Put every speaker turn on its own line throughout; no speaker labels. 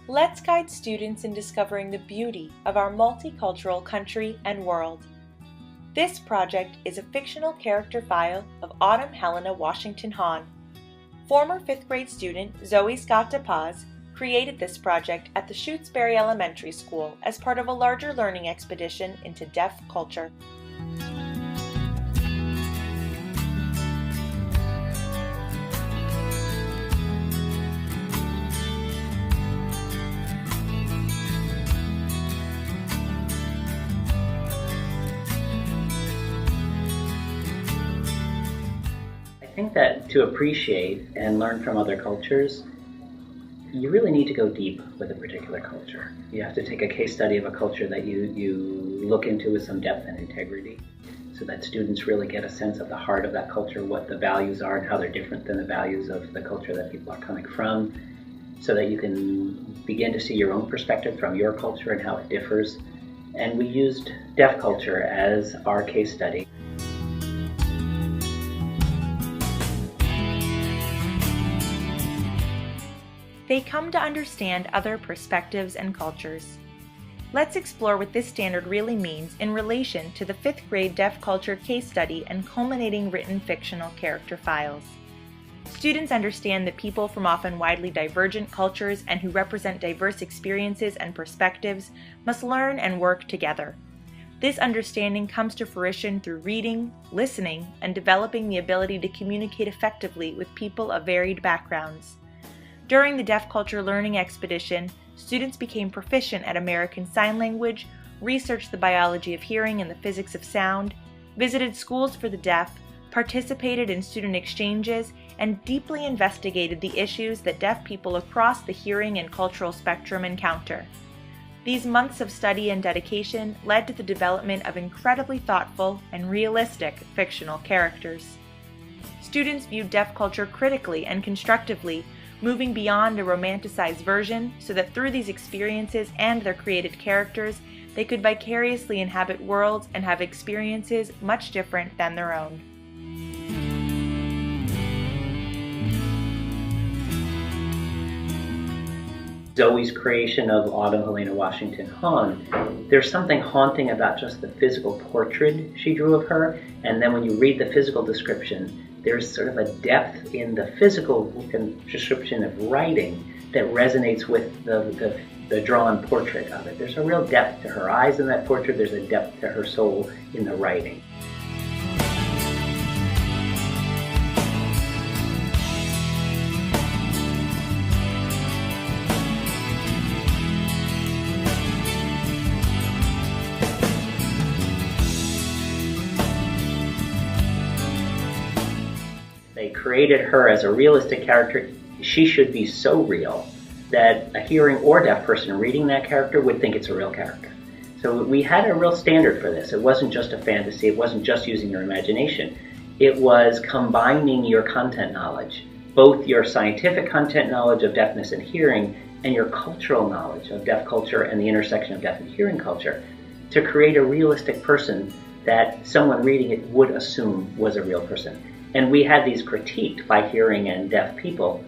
let's guide students in discovering the beauty of our multicultural country and world. This project is a fictional character file of Autumn Helena Washington Hawn. Former 5th grade student Zoe Scott DePaz created this project at the Shutesbury Elementary School as part of a larger learning expedition into deaf culture.
I think that to appreciate and learn from other cultures, you really need to go deep with a particular culture. You have to take a case study of a culture that you look into with some depth and integrity, so that students really get a sense of the heart of that culture, what the values are and how they're different than the values of the culture that people are coming from, so that you can begin to see your own perspective from your culture and how it differs. And we used deaf culture as our case study.
They come to understand other perspectives and cultures. Let's explore what this standard really means in relation to the 5th grade deaf culture case study and culminating written fictional character files. Students understand that people from often widely divergent cultures and who represent diverse experiences and perspectives must learn and work together. This understanding comes to fruition through reading, listening, and developing the ability to communicate effectively with people of varied backgrounds. During the Deaf Culture Learning Expedition, students became proficient at American Sign Language, researched the biology of hearing and the physics of sound, visited schools for the deaf, participated in student exchanges, and deeply investigated the issues that deaf people across the hearing and cultural spectrum encounter. These months of study and dedication led to the development of incredibly thoughtful and realistic fictional characters. Students viewed deaf culture critically and constructively, moving beyond a romanticized version so that through these experiences and their created characters, they could vicariously inhabit worlds and have experiences much different than their own.
Zoe's creation of Autumn Helena Washington Hawn, there's something haunting about just the physical portrait she drew of her, and then when you read the physical description, there's sort of a depth in the physical description of writing that resonates with the drawn portrait of it. There's a real depth to her eyes in that portrait, there's a depth to her soul in the writing. They created her as a realistic character. She should be so real that a hearing or deaf person reading that character would think it's a real character. So we had a real standard for this. It wasn't just a fantasy, it wasn't just using your imagination. It was combining your content knowledge, both your scientific content knowledge of deafness and hearing and your cultural knowledge of deaf culture and the intersection of deaf and hearing culture to create a realistic person that someone reading it would assume was a real person. And we had these critiqued by hearing and deaf people.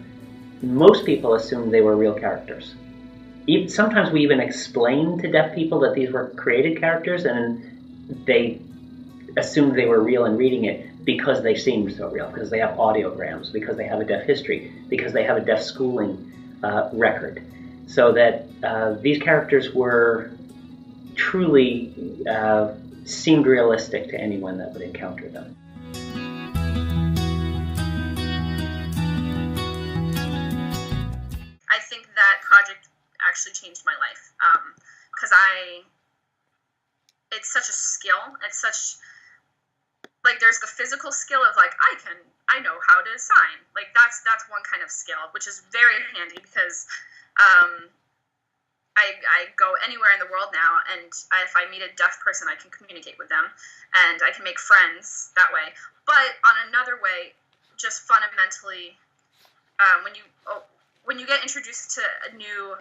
Most people assumed they were real characters. Sometimes we even explained to deaf people that these were created characters, and they assumed they were real in reading it because they seemed so real, because they have audiograms, because they have a deaf history, because they have a deaf schooling record. So that these characters were truly seemed realistic to anyone that would encounter them.
Actually changed my life because it's such a skill. It's such like there's the physical skill of like I know how to sign, like that's one kind of skill, which is very handy because I go anywhere in the world now, and if I meet a deaf person, I can communicate with them and I can make friends that way. But on another way, just fundamentally, when you get introduced to a new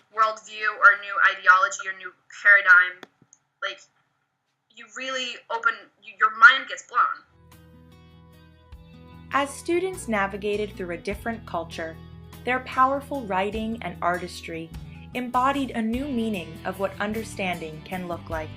worldview or a new ideology or new paradigm, like you really your mind gets blown.
As students navigated through a different culture, their powerful writing and artistry embodied a new meaning of what understanding can look like.